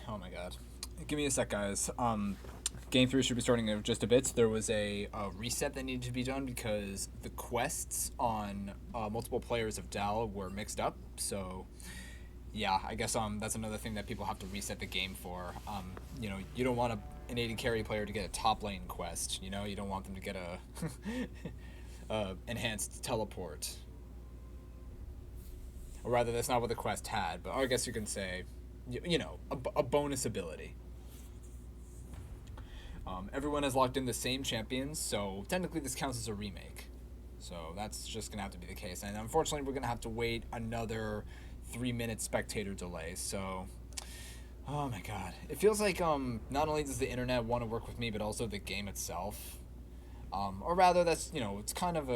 Oh my god. Give me a sec, guys. Game 3 should be starting in just a bit. There was a reset that needed to be done because the quests on multiple players of Dal were mixed up. So, yeah, I guess that's another thing that people have to reset the game for. You don't want an AD carry player to get a top lane quest. You don't want them to get a enhanced teleport. Or rather, that's not what the quest had, but I guess you can say, a bonus ability. Everyone has locked in the same champions, so technically this counts as a remake. So that's just going to have to be the case. And unfortunately, we're going to have to wait another 3-minute spectator delay. So, oh my god. It feels like not only does the internet want to work with me, but also the game itself. Or rather, it's kind of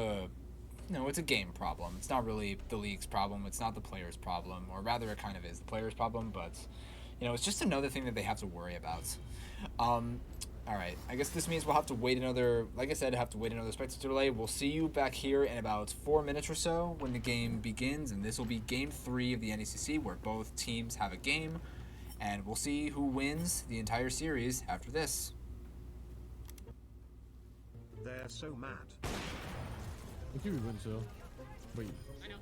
it's a game problem. It's not really the league's problem. It's not the player's problem. Or rather, it kind of is the player's problem, but, it's just another thing that they have to worry about. Alright, I guess this means we'll have to wait another, like I said, spectator delay. We'll see you back here in about 4 minutes or so when the game begins, and this will be Game 3 of the NECC, where both teams have a game, and we'll see who wins the entire series after this. They're so mad. I think we win, so. Wait. I know.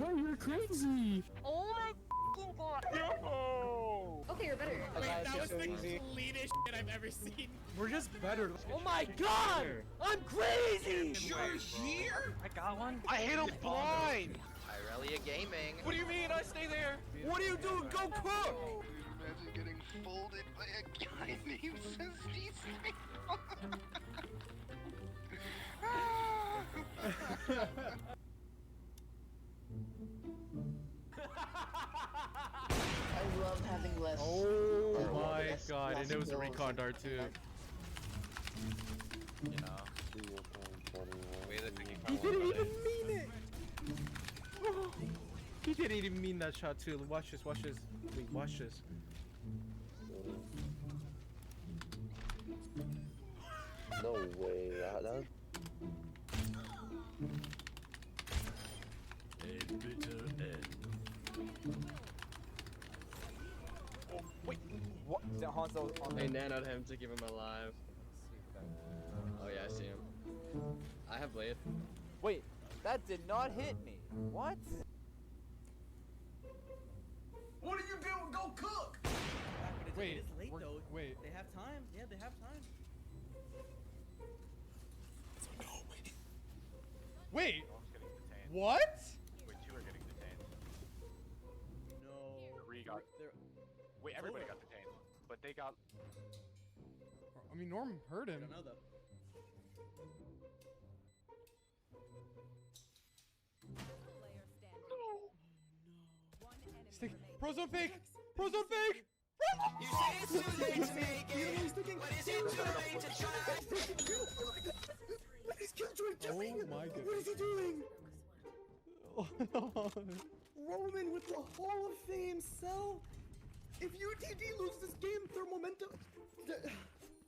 Oh, you're crazy! Oh my god! No! Okay, you're better. Wait, that was so the easy. cleanest shit I've ever seen. We're just better. Oh my god! I'm crazy! You're here? I got one. I hit him blind! Irelia Gaming. What do you mean? I stay there! What are you doing? Go cook! Imagine getting folded by a guy named Sesty. I love having less. Oh my god, and it was a recon dart too. You know. Way that He didn't even mean it! Oh, he didn't even mean that shot too. Watch this, watch this. Wait, watch this. No way, that A bitter end. Oh, wait, what? Is that Hanzo on I nanoed him to keep him alive. Oh yeah, I see him. I have blade. Wait, that did not hit me. What? What are you doing? Go cook! Wait, it's late though. wait. They have time. Yeah, they have time. Wait! What? Wait, two are getting detained. No. Three got. Wait, everybody got detained, but they got. I mean, Norm heard I him. don't know though. Stick. Prozone fake! Prozone fake! You say it's too late to make it, but is it too late to try? What is Killjoy doing? Oh my god. What is he doing? Oh, Roman with the Hall of Fame cell. If UTD loses this game, their momentum.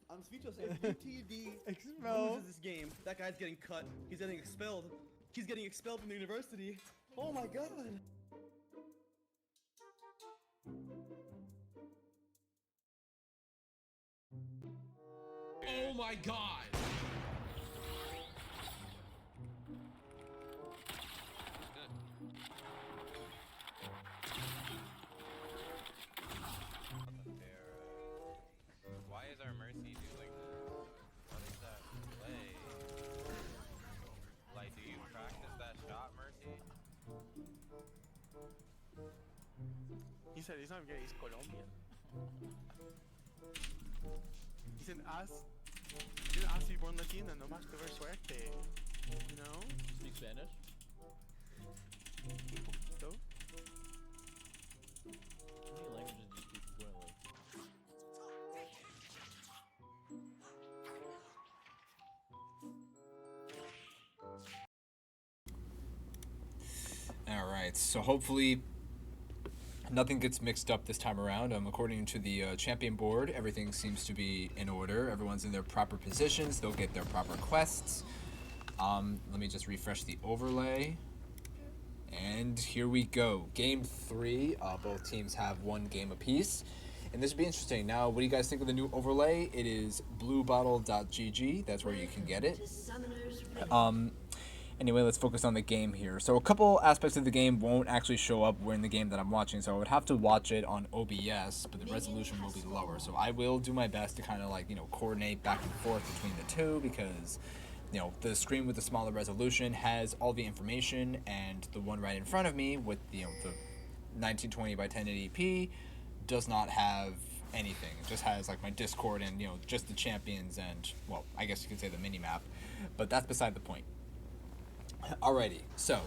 I'm speechless. If UTD Expel. loses this game, that guy's getting cut. He's getting expelled. He's getting expelled from the university. Oh my god. Oh my god! Why is our Mercy doing this? What is that play? Like, do you practice that shot, Mercy? He said he's not gay, he's Colombian. He said, si born Latina, no más que ver suerte. You know? Speak Spanish? So? How many languages do you speak fluently? Alright, so hopefully nothing gets mixed up this time around. According to the champion board, everything seems to be in order. Everyone's in their proper positions. They'll get their proper quests. Let me just refresh the overlay. And here we go. Game 3. Both teams have one game apiece. and this would be interesting. Now, what do you guys think of the new overlay? It is bluebottle.gg. That's where you can get it. Anyway, let's focus on the game here. So a couple aspects of the game won't actually show up in the game that I'm watching, so I would have to watch it on OBS, but the resolution will be lower. So I will do my best to kind of like, coordinate back and forth between the two, because the screen with the smaller resolution has all the information, and the one right in front of me with the 1920 by 1080p does not have anything. It just has like my Discord and just the champions and, well, I guess you could say the mini map, but that's beside the point. Alrighty, so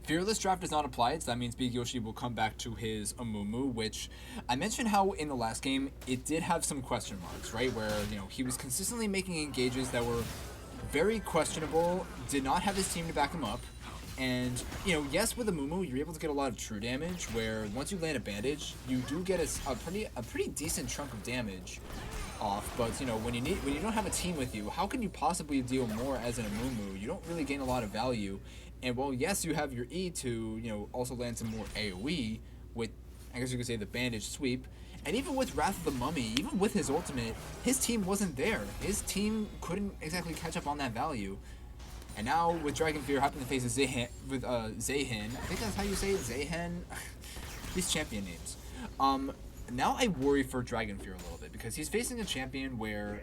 Fearless Draft does not apply, so that means Big Yoshi will come back to his Amumu, which I mentioned how in the last game it did have some question marks, right? Where, he was consistently making engages that were very questionable, did not have his team to back him up, and, yes, with Amumu, you're able to get a lot of true damage, where once you land a bandage, you do get a pretty decent chunk of damage off, but when you don't have a team with you, how can you possibly deal more as an Amumu? You don't really gain a lot of value, and well, yes, you have your E to also land some more AoE with, I guess you could say, the bandage sweep, and even with Wrath of the Mummy, even with his ultimate, his team wasn't there. His team couldn't exactly catch up on that value. And now with Dragon Fear having to face a Zayhen, I think that's how you say it, Zayhen. These champion names. Now I worry for Dragon Fear a little bit, because he's facing a champion where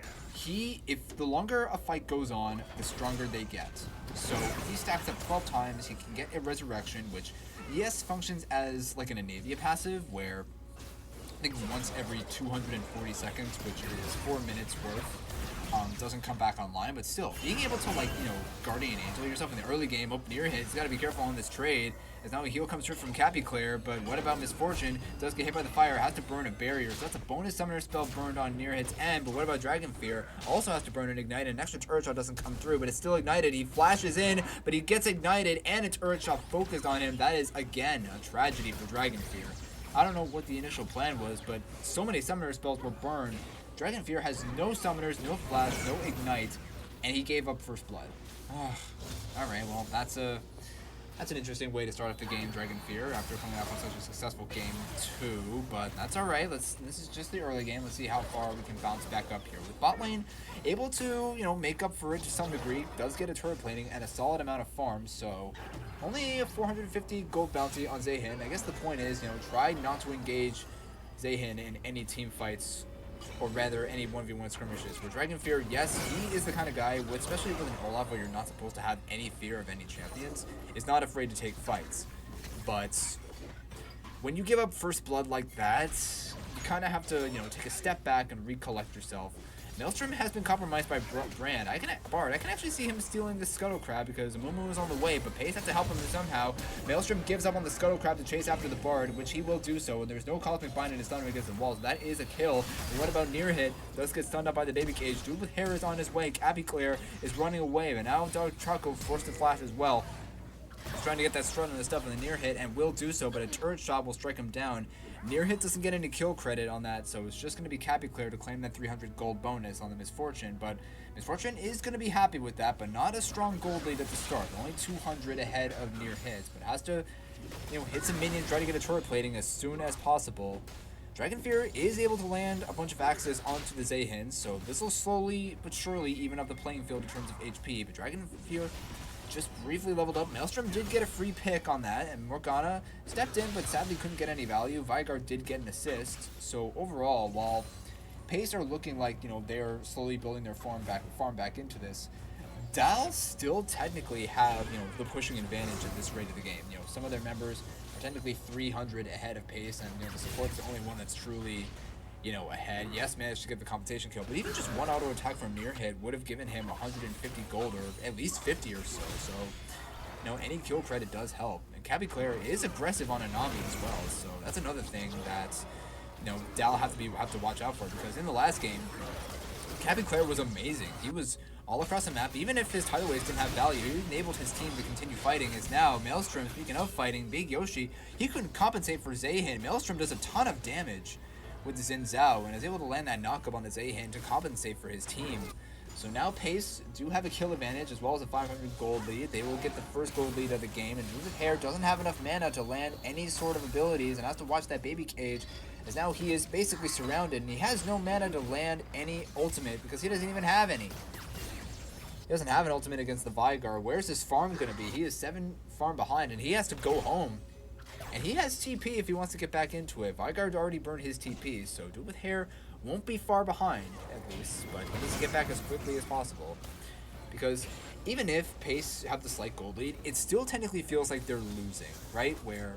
if the longer a fight goes on, the stronger they get. So he stacks up 12 times, he can get a Resurrection, which, yes, functions as like an Anavia passive, where I think once every 240 seconds, which is 4 minutes worth, doesn't come back online, but still, being able to, like, Guardian Angel yourself in the early game, up near hits, you gotta be careful on this trade, as now a heal comes through from Capiclair, but what about Misfortune? Does get hit by the fire, has to burn a barrier, so that's a bonus summoner spell burned on near hits end, but what about Dragon Fear? Also has to burn an Ignite, and an extra turret shot doesn't come through, but it's still ignited, he flashes in, but he gets ignited, and a turret shot focused on him. That is, again, a tragedy for Dragon Fear. I don't know what the initial plan was, but so many summoner spells were burned. Dragon Fear has no summoners, no flash, no ignite, and he gave up first blood. Alright, well, that's an interesting way to start off the game, Dragon Fear, after coming off on such a successful game 2, but that's alright. This is just the early game. Let's see how far we can bounce back up here. With bot lane able to, make up for it to some degree, does get a turret plating and a solid amount of farm, so only a 450 gold bounty on Zayhen. I guess the point is, try not to engage Zayhen in any team fights, or rather any 1v1 skirmishes. For Dragon Fear, yes, he is the kind of guy, especially with an Olaf where you're not supposed to have any fear of any champions, is not afraid to take fights. But when you give up first blood like that, you kind of have to, take a step back and recollect yourself. Maelstrom has been compromised by Brand. I can actually see him stealing the Scuttle Crab because Amumu is on the way, but Pace has to help him somehow. Maelstrom gives up on the Scuttle Crab to chase after the Bard, which he will do so, and there's no Cosmic Bind in his stun against the walls. That is a kill. And what about Near Hit? Does get stunned up by the Baby Cage. Dude with hair is on his way. Capiclair is running away, but now Dog Truckle forced to flash as well. He's trying to get that stun and the stuff in the Near Hit, and will do so, but a turret shot will strike him down. Near Hit doesn't get any kill credit on that, so it's just going to be Capiclair to claim that 300 gold bonus on the Misfortune, but Misfortune is going to be happy with that, but not a strong gold lead at the start. Only 200 ahead of Near Hits, but has to, hit some minions, try to get a turret plating as soon as possible. Dragon Fear is able to land a bunch of axes onto the Zayhen, so this will slowly but surely even up the playing field in terms of HP, but Dragon Fear just briefly leveled up. Maelstrom did get a free pick on that, and Morgana stepped in, but sadly couldn't get any value. Vigard did get an assist, so overall, while Pace are looking like, they're slowly building their farm back into this, Dal still technically have, the pushing advantage at this rate of the game. Some of their members are technically 300 ahead of Pace, and, the support's the only one that's truly, ahead. Yes, managed to get the compensation kill, but even just one auto attack from Near Hit would have given him 150 gold, or at least 50 or so. So, any kill credit does help. And Capiclair is aggressive on Anami as well, so that's another thing that, Dal have to watch out for, because in the last game, Capiclair was amazing. He was all across the map. Even if his tidal waves didn't have value, he enabled his team to continue fighting. As now, Maelstrom, speaking of fighting, Big Yoshi, he couldn't compensate for Zayhen. Maelstrom does a ton of damage with Xin Zhao, and is able to land that knockup on the Zayhen to compensate for his team. So now Pace do have a kill advantage as well as a 500 gold lead. They will get the first gold lead of the game, and Dude with Hair doesn't have enough mana to land any sort of abilities and has to watch that baby cage, as now he is basically surrounded and he has no mana to land any ultimate because he doesn't even have any. He doesn't have an ultimate against the Vigar. Where's his farm going to be? He is 7 farm behind and he has to go home. And he has TP if he wants to get back into it. Vigar already burned his TP, so Dude with Hair won't be far behind, at least, but he needs to get back as quickly as possible. Because even if Pace have the slight gold lead, it still technically feels like they're losing, right? Where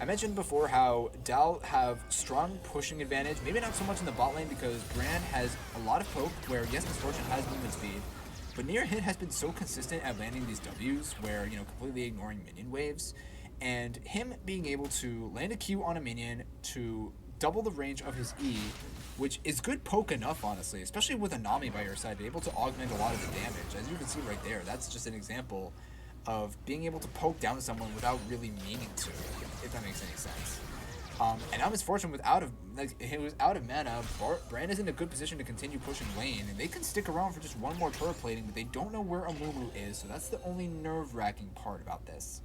I mentioned before how Dal have strong pushing advantage, maybe not so much in the bot lane because Brand has a lot of poke, where yes, Misfortune has movement speed, but Near Hit has been so consistent at landing these Ws where, you know, completely ignoring minion waves, and him being able to land a Q on a minion to double the range of his E, which is good poke enough, honestly, especially with a Nami by your side, able to augment a lot of the damage. As you can see right there, that's just an example of being able to poke down someone without really meaning to, if that makes any sense. And now Misfortune he was out of mana. Brand is in a good position to continue pushing lane, and they can stick around for just one more turret plating, but they don't know where Amumu is, so that's the only nerve-wracking part about this.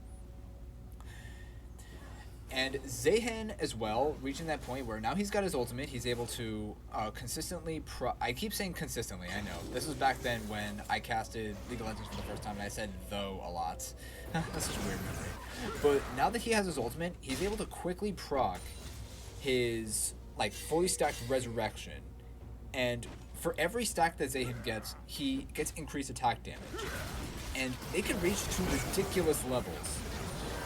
And Zehen as well, reaching that point where now he's got his ultimate, he's able to consistently I keep saying consistently, I know. This was back then when I casted League of Legends for the first time and I said though a lot. That's such a weird memory. But now that he has his ultimate, he's able to quickly proc his like fully stacked resurrection. And for every stack that Zehen gets, he gets increased attack damage. And they can reach to ridiculous levels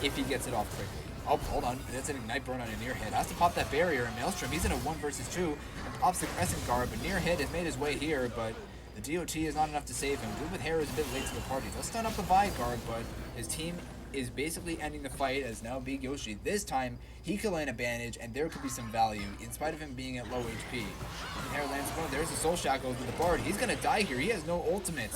if he gets it off quickly. Oh, hold on. That's an Ignite Burn on a Near Hit. Has to pop that barrier, and Maelstrom, he's in a 1 versus 2, and pops the Crescent Guard, but Near Hit has made his way here, but the DOT is not enough to save him. Dude with Hair is a bit late to the party. He'll stun up the Vigar, but his team is basically ending the fight as now Big Yoshi. This time, he could land a bandage, and there could be some value, in spite of him being at low HP. And Hair lands one. There's the Soul Shackles with the Bard. He's gonna die here. He has no ultimate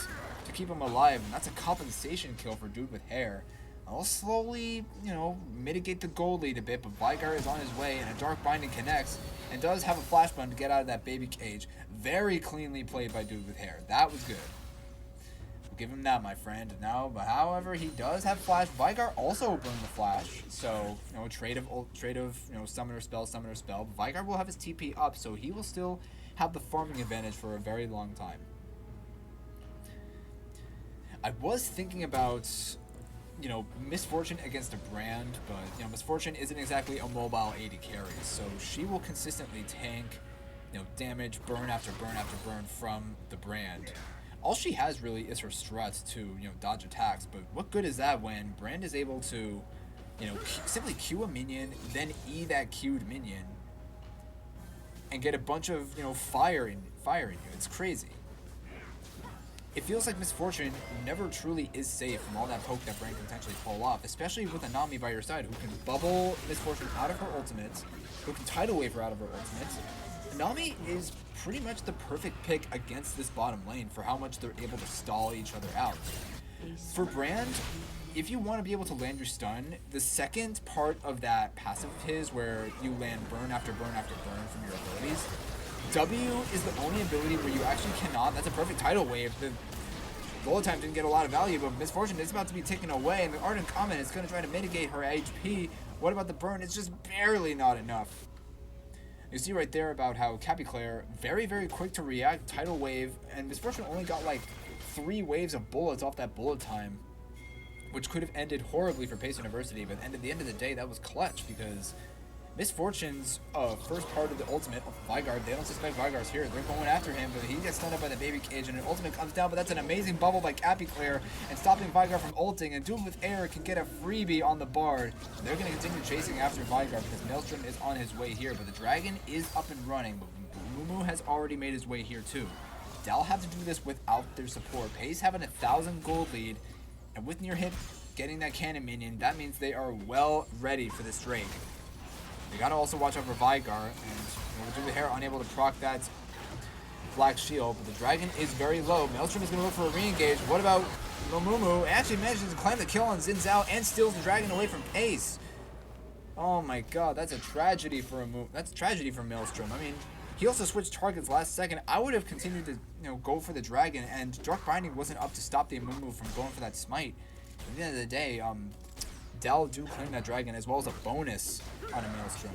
to keep him alive, and that's a compensation kill for Dude with Hair. I'll slowly, you know, mitigate the gold lead a bit, but Vigar is on his way, and a Dark Binding connects, and does have a flash button to get out of that baby cage. Very cleanly played by Dude with Hair. That was good. We'll give him that, my friend. Now, but however, he does have flash. Vigar also burned the flash, so, you know, trade of you know, summoner spell. But Vigar will have his TP up, so he will still have the farming advantage for a very long time. I was thinking about, you know, Misfortune against a Brand, but, you know, Misfortune isn't exactly a mobile AD carry, so she will consistently tank, you know, damage, burn after burn after burn from the Brand. All she has really is her struts to, you know, dodge attacks, but what good is that when Brand is able to, you know, simply Q a minion, then E that Q'd minion, and get a bunch of, you know, fire in you. It's crazy. It feels like Misfortune never truly is safe from all that poke that Brand can potentially pull off, especially with a Nami by your side who can bubble Misfortune out of her ultimate, who can tidal wave her out of her ultimate. Nami is pretty much the perfect pick against this bottom lane for how much they're able to stall each other out. For Brand, if you want to be able to land your stun, the second part of that passive of his where you land burn after burn after burn from your abilities, W is the only ability where you actually cannot. That's a perfect tidal wave. The bullet time didn't get a lot of value, but Misfortune is about to be taken away, and the Ardent Comment is going to try to mitigate her HP. What about the burn? It's just barely not enough. You see right there about how Capiclair, very, very quick to react, tidal wave, and Misfortune only got like 3 waves of bullets off that bullet time, which could have ended horribly for Pace University, but at the end of the day, that was clutch because Misfortune's first part of the ultimate of Vigar, they don't suspect Vigar's here. They're going after him, but he gets stunned up by the baby cage, and an ultimate comes down, but that's an amazing bubble by Capiclair, and stopping Vigar from ulting, and Dude with Air can get a freebie on the Bard. They're going to continue chasing after Vigar because Maelstrom is on his way here, but the Dragon is up and running, but Mumu has already made his way here too. Dal have to do this without their support. Pace having 1,000 gold lead, and with Near Hit getting that cannon minion, that means they are well ready for this trade. They gotta also watch out for Vigar, and Dude with Hair unable to proc that Black Shield, but the Dragon is very low. Maelstrom is gonna look for a re-engage. What about Momumu? Actually manages to climb the kill on Xin Zhao and steals the Dragon away from Pace. Oh my god, that's a tragedy for That's a tragedy for Maelstrom. I mean, He also switched targets last second. I would have continued to go for the dragon, and Dark Binding wasn't up to stop the Amumu from going for that smite. At the end of the day, Dal do claim that dragon as well as a bonus on a Maelstrom.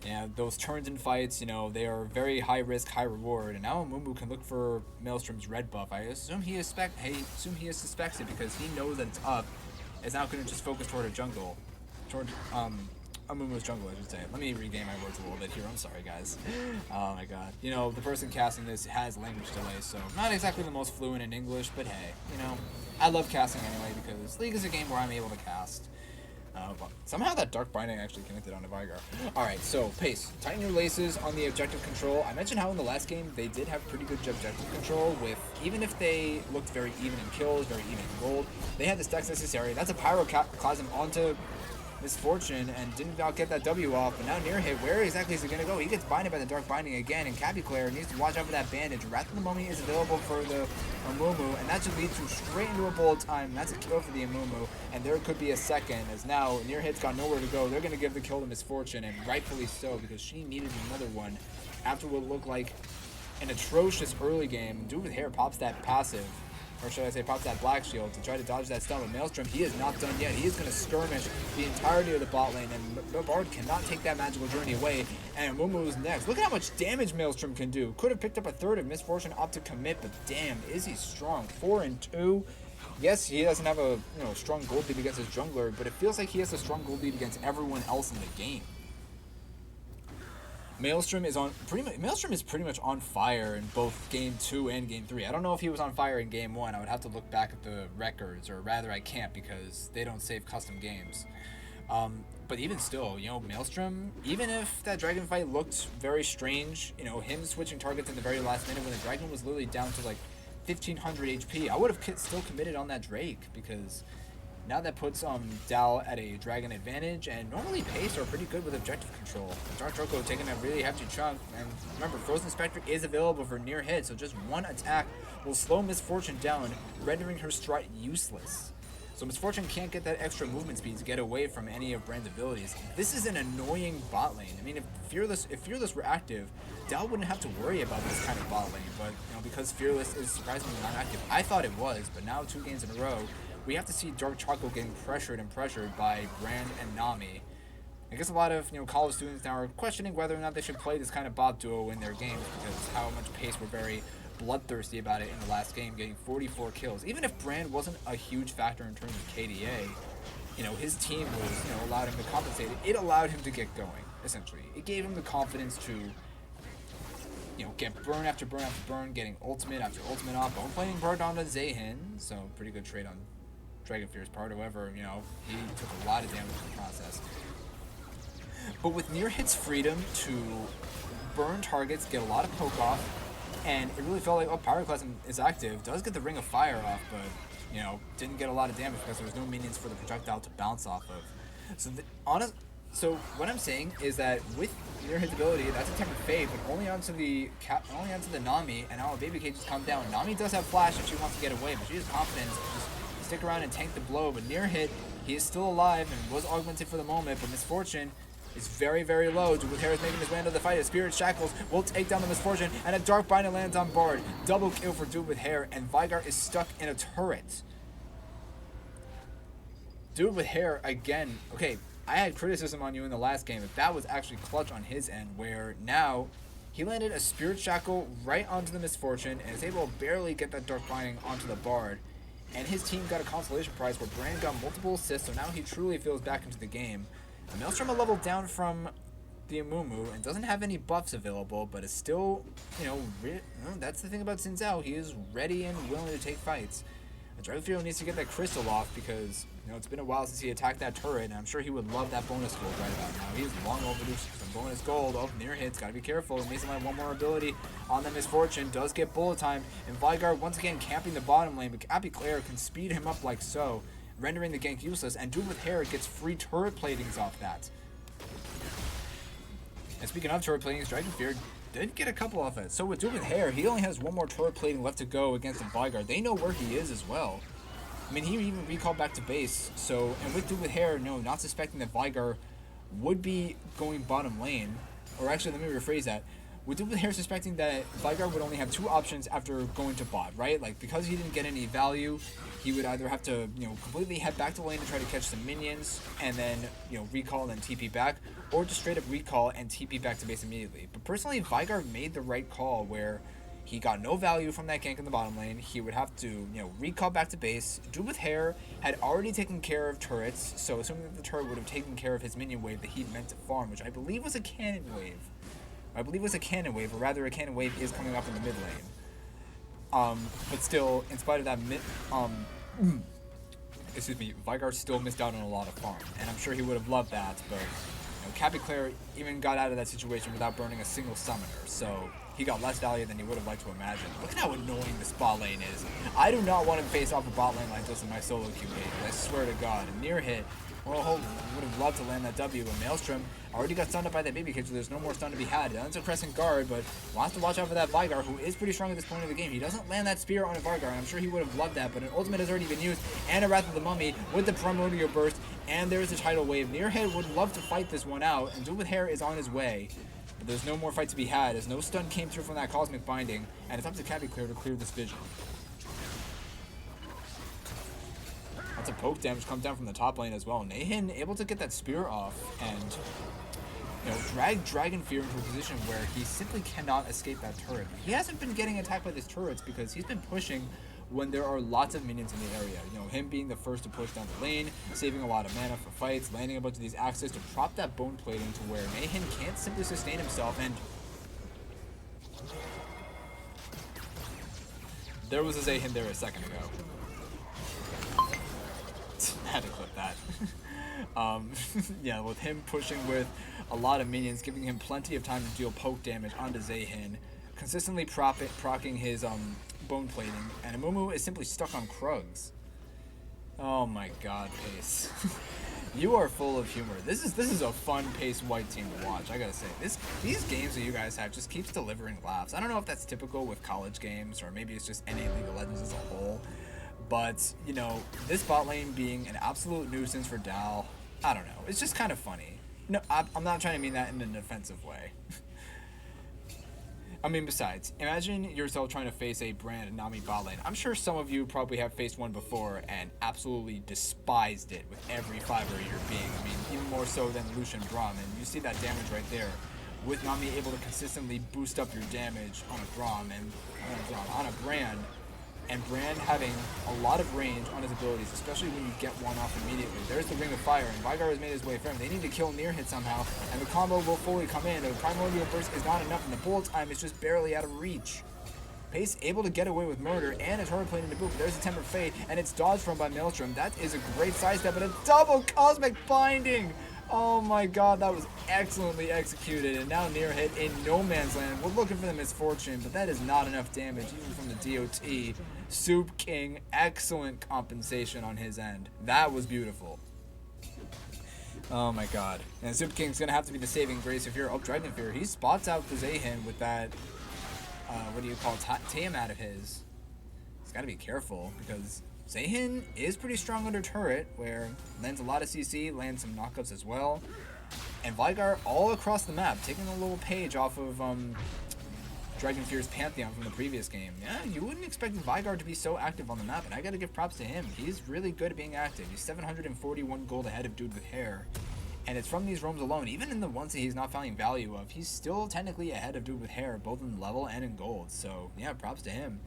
Yeah, those turns and fights, they are very high risk, high reward, and now Amumu can look for Maelstrom's red buff. I assume he suspects it because he knows that it's up. It's not going to just focus toward a jungle, toward Amumu's jungle, I should say. Let me regain my words a little bit here. I'm sorry, guys. Oh my god. The person casting this has language delay, so not exactly the most fluent in English, but hey, I love casting anyway because League is a game where I'm able to cast. But somehow that Dark Binding actually connected onto Vigar. Alright, so pace. Tighten your laces on the objective control. I mentioned how in the last game they did have pretty good objective control with, even if they looked very even in kills, very even in gold, they had the stacks necessary. That's a Pyroclasm onto Misfortune and didn't get that W off, but now near hit, where exactly is he going to go? He gets binded by the Dark Binding again, and Capiclair needs to watch out for that bandage. Wrath of the Mummy is available for the Amumu, and that should lead to straight into a bullet time. That's a kill for the Amumu, and there could be a second, as now near hit's got nowhere to go. They're going to give the kill to Misfortune, and rightfully so, because she needed another one after what looked like an atrocious early game. Dude with Hair pops that passive, or should I say pops that black shield to try to dodge that stun. With Maelstrom, he is not done yet. He is going to skirmish the entirety of the bot lane, and the Bard cannot take that magical journey away, and Amumu is next. Look at how much damage Maelstrom can do. Could have picked up a third if Misfortune opted to commit, but damn, is he strong. 4 and 2. Yes, he doesn't have a strong gold lead against his jungler, but it feels like he has a strong gold lead against everyone else in the game. Maelstrom is pretty much on fire in both Game 2 and Game 3. I don't know if he was on fire in Game 1. I would have to look back at the records, or rather I can't because they don't save custom games. But even still, Maelstrom, even if that dragon fight looked very strange, him switching targets in the very last minute when the dragon was literally down to like 1500 HP, I would have still committed on that Drake because now that puts Dal at a dragon advantage, and normally Pace are pretty good with objective control. Dark Droko taking a really hefty chunk, and remember, Frozen Spectre is available for near hit, so just one attack will slow Misfortune down, rendering her strike useless. So Misfortune can't get that extra movement speed to get away from any of Brand's abilities. This is an annoying bot lane. I mean, if Fearless were active, Dal wouldn't have to worry about this kind of bot lane, but because Fearless is surprisingly not active, I thought it was, but now 2 games in a row, we have to see Dark Choco getting pressured by Brand and Nami. I guess a lot of college students now are questioning whether or not they should play this kind of bot duo in their games because how much Pace were very bloodthirsty about it in the last game, getting 44 kills. Even if Brand wasn't a huge factor in terms of KDA, his team was allowed him to compensate. It allowed him to get going. Essentially, it gave him the confidence to get burn after burn after burn, getting ultimate after ultimate off. Bone plating Bard onto Zahin, so pretty good trade on Dragonfear's part. However, he took a lot of damage in the process. But with near hit's freedom to burn targets, get a lot of poke off, and it really felt like, Pyroclasm is active, does get the Ring of Fire off, but, didn't get a lot of damage because there was no minions for the projectile to bounce off of. So what I'm saying is that with near hit's ability, that's a Tempered Fade, but only onto the Nami, and now Baby Cage has come down. Nami does have flash if she wants to get away, but she has confidence to just stick around and tank the blow. But near hit, he is still alive and was augmented for the moment, but Misfortune is very, very low. With Harris making his way into the fight. A Spirit Shackles will take down the Misfortune, and a Dark Binder lands on Bard. Double kill for Dude with Hair, and Vigar is stuck in a turret. Dude with Hair again. Okay, I had criticism on you in the last game, but that was actually clutch on his end, where now he landed a Spirit Shackle right onto the Misfortune and is able to barely get that Dark Binding onto the Bard. And his team got a consolation prize where Brand got multiple assists, so now he truly feels back into the game. Maelstrom a level down from the Amumu and doesn't have any buffs available, but is still, that's the thing about Xin Zhao. He is ready and willing to take fights. Dragonfear needs to get that crystal off because, it's been a while since he attacked that turret, and I'm sure he would love that bonus gold right about now. He's long overdue some bonus gold. Oh, near hits, gotta be careful. He needs to land one more ability on the Misfortune. Does get bullet time, and Vigar once again camping the bottom lane, but Capiclair can speed him up like so, rendering the gank useless, and Dude with Hair gets free turret platings off that. And speaking of turret platings, Dragonfear did get a couple off it. So with Dude with Hair, he only has one more turret plating left to go against the Vigar. They know where he is as well. I mean, he even recalled back to base. So, and with Dude with Hair, not suspecting that Vigar would be going bottom lane, or actually let me rephrase that. With Dude with Hair suspecting that Vygar would only have 2 options after going to bot, right? Like, because he didn't get any value, he would either have to, completely head back to lane to try to catch some minions, and then, recall and then TP back, or just straight up recall and TP back to base immediately. But personally, Vygar made the right call where he got no value from that gank in the bottom lane. He would have to, recall back to base. Dude with Hair had already taken care of turrets, so assuming that the turret would have taken care of his minion wave that he meant to farm, which I believe was a cannon wave. Or rather a cannon wave is coming up in the mid lane. But still, in spite of that Vygar still missed out on a lot of farm, and I'm sure he would have loved that, but Cappy Claire even got out of that situation without burning a single summoner, so he got less value than he would have liked to imagine. Look at how annoying this bot lane is. I do not want to face off a bot lane like this in my solo queue game, I swear to God. A near hit, well, would have loved to land that W, but Maelstrom already got stunned up by that baby kid, so there's no more stun to be had. That's a Crescent Guard, but wants to watch out for that Vygar, who is pretty strong at this point of the game. He doesn't land that spear on a Vygar, and I'm sure he would have loved that, but an ultimate has already been used, and a Wrath of the Mummy with the Primordial Burst, and there's a tidal wave. Nearhead would love to fight this one out, and Dude with Hair is on his way. But there's no more fight to be had, as no stun came through from that Cosmic Binding, and it's up to Cappy Claire to clear this vision. Lots of poke damage comes down from the top lane as well. Nahin able to get that spear off and drag Dragon Fear into a position where he simply cannot escape that turret. He hasn't been getting attacked by these turrets because he's been pushing when there are lots of minions in the area. Him being the first to push down the lane, saving a lot of mana for fights, landing a bunch of these axes to prop that bone plating to where Nahin can't simply sustain himself, and there was a Zahin there a second ago. Had to clip that. Yeah, with him pushing with a lot of minions, giving him plenty of time to deal poke damage onto Zahin, consistently proccing his bone plating, and Amumu is simply stuck on Krugs. Oh my God, Pace. You are full of humor. This is a fun Pace white team to watch, I gotta say. These games that you guys have just keeps delivering laughs. I don't know if that's typical with college games, or maybe it's just NA League of Legends as a whole. But, this bot lane being an absolute nuisance for Dal, I don't know. It's just kind of funny. No, I'm not trying to mean that in an offensive way. I mean, besides, imagine yourself trying to face a Brand Nami bot lane. I'm sure some of you probably have faced one before and absolutely despised it with every fiber of your being. I mean, even more so than Lucian Braum, and you see that damage right there. With Nami able to consistently boost up your damage on a Braum and on a Brand, and Brand having a lot of range on his abilities, especially when you get one off immediately. There's the Ring of Fire, and Vygar has made his way from. They need to kill near hit somehow, and the combo will fully come in. The Primordial Burst is not enough, and the bullet time is just barely out of reach. Pace able to get away with murder, and a turret plane in the boot. There's a Tempered Fate, and it's dodged from by Maelstrom. That is a great sidestep, but a double Cosmic Binding! Oh my God, that was excellently executed, and now near hit in no man's land. We're looking for the Misfortune, but that is not enough damage, even from the DOT. Soup King, excellent compensation on his end. That was beautiful. Oh my God. And Soup King's gonna have to be the saving grace if you're Dragon Fear. He spots out the Zahin with that, Tiamat of his. He's gotta be careful, because Zahin is pretty strong under turret, where lands a lot of CC, lands some knockups as well. And Vygar all across the map, taking a little page off of Dragon Fear's Pantheon from the previous game. Yeah, you wouldn't expect Vygar to be so active on the map, and I gotta give props to him. He's really good at being active. He's 741 gold ahead of Dude with Hair. And it's from these roams alone, even in the ones that he's not finding value of, he's still technically ahead of Dude with Hair, both in level and in gold. So, yeah, props to him.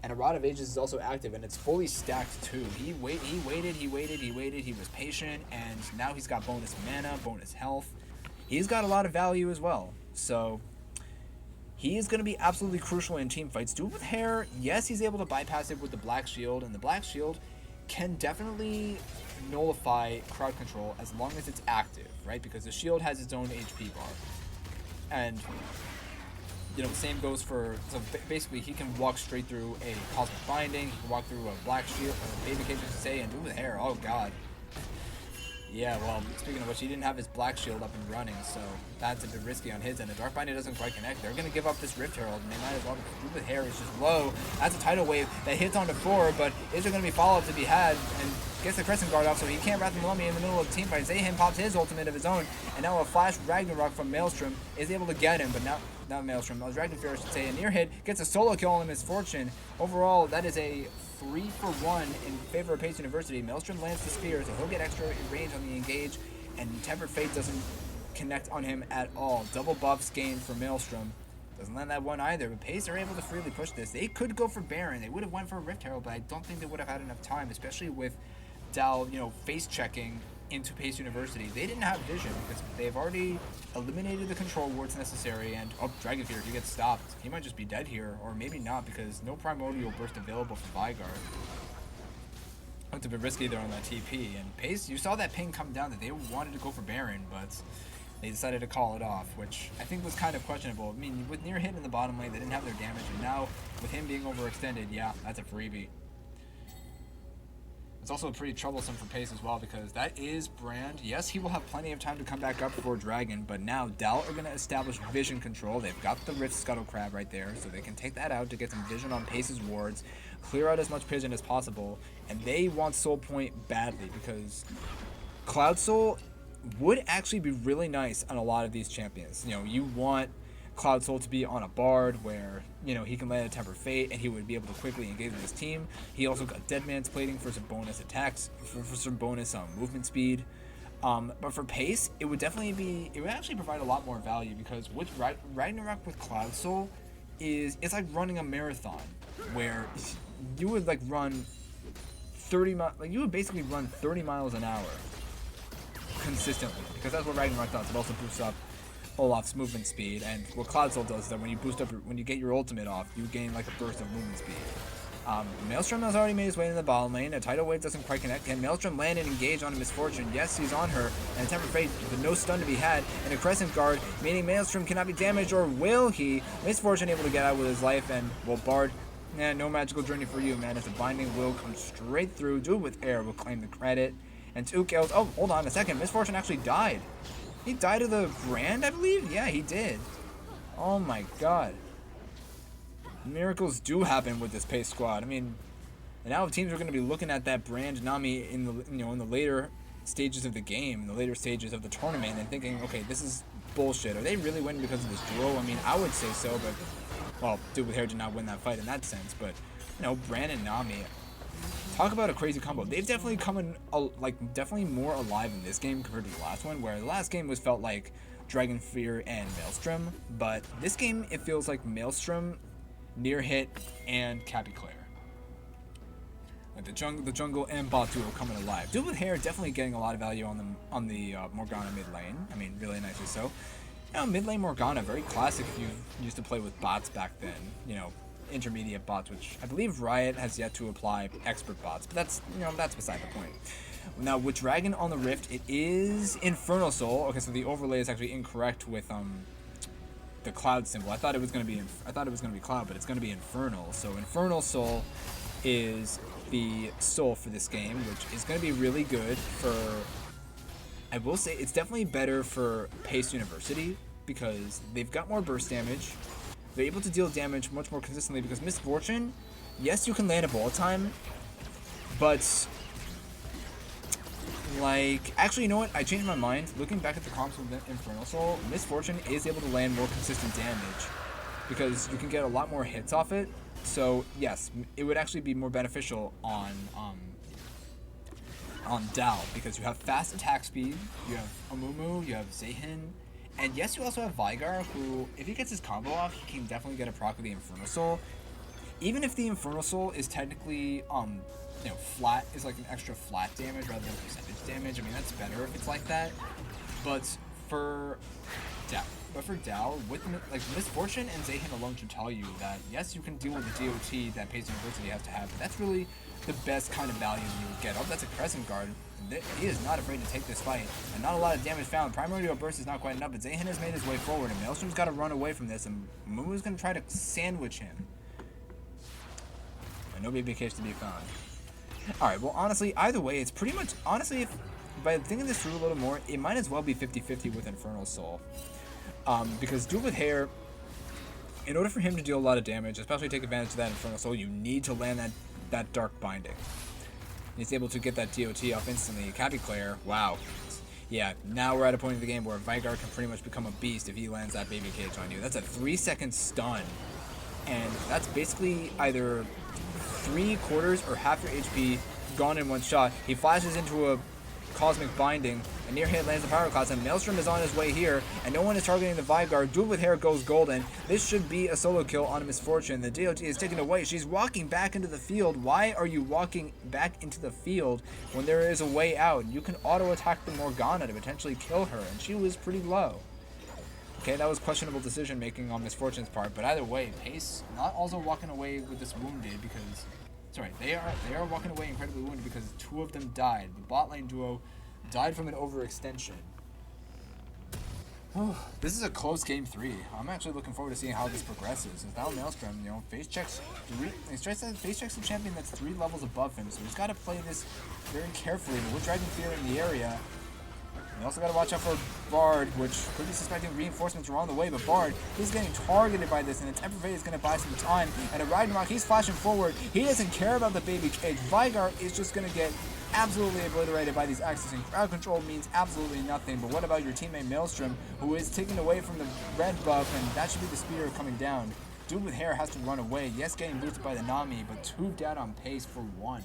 And a Rod of Ages is also active, and it's fully stacked too. He waited, he was patient, and now he's got bonus mana, bonus health. He's got a lot of value as well. So, he is going to be absolutely crucial in team fights. Dude with Hair, yes, he's able to bypass it with the Black Shield, and the Black Shield can definitely nullify crowd control as long as it's active, right? Because the shield has its own HP bar. And, same goes for, so basically he can walk straight through a Cosmic Binding, he can walk through a Black Shield, or Baby Cage to say, and Dude with Hair, oh God. Yeah, well, speaking of which, he didn't have his Black Shield up and running, so that's a bit risky on his end. The Dark Binding doesn't quite connect. They're going to give up this Rift Herald, and they might as well, because Dude with Hair is just low. That's a tidal wave that hits onto 4, but is there going to be follow-up to be had? And gets the Crescent Guard off, so he can't wrap the Lummi in the middle of the team fight. Zayhin pops his ultimate of his own, and now a Flash Ragnarok from Maelstrom is able to get him, but not Maelstrom. Dragonfear, I should say. A near hit gets a solo kill on Misfortune. Overall, that is a 3-for-1 in favor of Pace University. Maelstrom lands the spear, so he'll get extra range on the engage, and Tempered Fate doesn't connect on him at all. Double buffs gained for Maelstrom. Doesn't land that one either, but Pace are able to freely push this. They could go for Baron. They would have went for a Rift Herald, but I don't think they would have had enough time, especially with Dal, face checking into Pace University. They didn't have vision because they've already eliminated the control wards necessary, and Dragonfear, if he gets stopped, he might just be dead here, or maybe not because no Primordial Burst available for Vigard. Looked a bit risky there on that TP, and Pace, you saw that ping come down that they wanted to go for Baron, but they decided to call it off, which I think was kind of questionable. I mean, with near hit in the bottom lane, they didn't have their damage, and now with him being overextended, yeah, that's a freebie. It's also pretty troublesome for Pace as well because that is Brand. Yes, he will have plenty of time to come back up before Dragon, but now Dal are going to establish vision control. They've got the Rift Scuttle Crab right there, so they can take that out to get some vision on Pace's wards, clear out as much vision as possible, and they want Soul Point badly because Cloud Soul would actually be really nice on a lot of these champions. You want Cloud Soul to be on a Bard where, he can land a Tempered Fate and he would be able to quickly engage with his team. He also got Dead Man's Plating for some bonus attacks, for some bonus movement speed. But for Pace, it would actually provide a lot more value because with Ragnarok with Cloud Soul it's like running a marathon where you would run 30 miles, you would basically run 30 miles an hour consistently because that's what Ragnarok does. It also boosts up Olaf's movement speed, and what Cloud Soul does is that when you get your ultimate off, you gain a burst of movement speed. Maelstrom has already made his way into the bottom lane. A Tidal Wave doesn't quite connect. Can Maelstrom land and engage on a Misfortune? Yes, he's on her, and a Tempered Fate with no stun to be had, and a Crescent Guard, meaning Maelstrom cannot be damaged, or will he? Misfortune able to get out with his life, and, Bard, no magical journey for you, man, as the Binding will come straight through. Dude with Air will claim the credit, and 2 kills. Oh, hold on a second. Misfortune actually died. He died of the Brand, I believe? Yeah, he did. Oh my god. Miracles do happen with this Pace squad. I mean, now teams are going to be looking at that Brand Nami in the later stages of the game, the later stages of the tournament, and thinking, okay, this is bullshit. Are they really winning because of this duo? I mean, I would say so, but, well, Dude with Hair did not win that fight in that sense, but, Brand and Nami, talk about a crazy combo. They've definitely come in, definitely more alive in this game compared to the last one, where the last game felt like Dragonfear and Maelstrom, but this game, it feels like Maelstrom, Near Hit, and Cappy Claire. The jungle and bot duo coming alive. Dude with Hair definitely getting a lot of value on the Morgana mid lane. I mean, really nicely so. Mid lane Morgana, very classic if you used to play with bots back then. Intermediate bots, which I believe Riot has yet to apply expert bots, but that's beside the point. Now with Dragon on the Rift, it is Infernal Soul. Okay, so the overlay is actually incorrect with the Cloud symbol. I thought it was gonna be Cloud, but it's gonna be Infernal. So Infernal Soul is the soul for this game, which is gonna be really good for. I will say it's definitely better for Pace University because they've got more burst damage. They're able to deal damage much more consistently because Misfortune, yes, you can land a bullet time, but actually, you know what? I changed my mind. Looking back at the comps with Infernal Soul, Misfortune is able to land more consistent damage because you can get a lot more hits off it. So yes, it would actually be more beneficial on Dal because you have fast attack speed, you have Amumu, you have Zayhin. And yes, you also have Vigard, who, if he gets his combo off, he can definitely get a proc with the Infernal Soul. Even if the Infernal Soul is technically, flat, is an extra flat damage rather than percentage damage. I mean, that's better if it's like that. But for Dal, with Misfortune and Zayhin alone should tell you that yes, you can deal with the DOT that Pace University has to have, but that's really the best kind of value you would get. Oh, that's a Crescent Guard. He is not afraid to take this fight, and not a lot of damage found. Primordial Burst is not quite enough, but Zayhin has made his way forward, and Maelstrom's got to run away from this, and Mumu's going to try to sandwich him. And no BBKs to be found. Alright, well, honestly, either way, it's pretty much, honestly, if by thinking this through a little more, it might as well be 50-50 with Infernal Soul. Because Dude with Hair, in order for him to deal a lot of damage, especially take advantage of that Infernal Soul, you need to land that Dark Binding. he's able to get that DOT off instantly. Cappy Claire, wow. Yeah, now we're at a point in the game where Vigar can pretty much become a beast if he lands that baby cage on you. That's a 3-second stun. And that's basically either 3/4 or half your HP gone in one shot. He flashes into a Cosmic Binding, and near hit lands the Power Class, and Maelstrom is on his way here, and no one is targeting the Vigar. Dude with Hair goes golden. This should be a solo kill on a Misfortune. The DOT is taken away. She's walking back into the field. Why are you walking back into the field when there is a way out? You can auto-attack the Morgana to potentially kill her, and she was pretty low. Okay, that was questionable decision-making on Misfortune's part, but either way, Pace not also walking away with this wounded because... Sorry, they are walking away incredibly wounded because 2 of them died. The bot lane duo died from an overextension. This is a close game 3. I'm actually looking forward to seeing how this progresses. As now Maelstrom, you know, face checks the champion that's 3 levels above him, so he's got to play this very carefully. But with Dragon Fear in the area, you also got to watch out for Bard, which could be suspecting reinforcements are on the way, but Bard, he's getting targeted by this, and Temper Fate is going to buy some time. And a Ragnarok, he's flashing forward. He doesn't care about the baby cage. Vigar is just going to get absolutely obliterated by these axes, and crowd control means absolutely nothing. But what about your teammate Maelstrom, who is taken away from the red buff, and that should be the spear coming down. Dude with Hair has to run away. Yes, getting boosted by the Nami, but 2 dead on Pace for 1.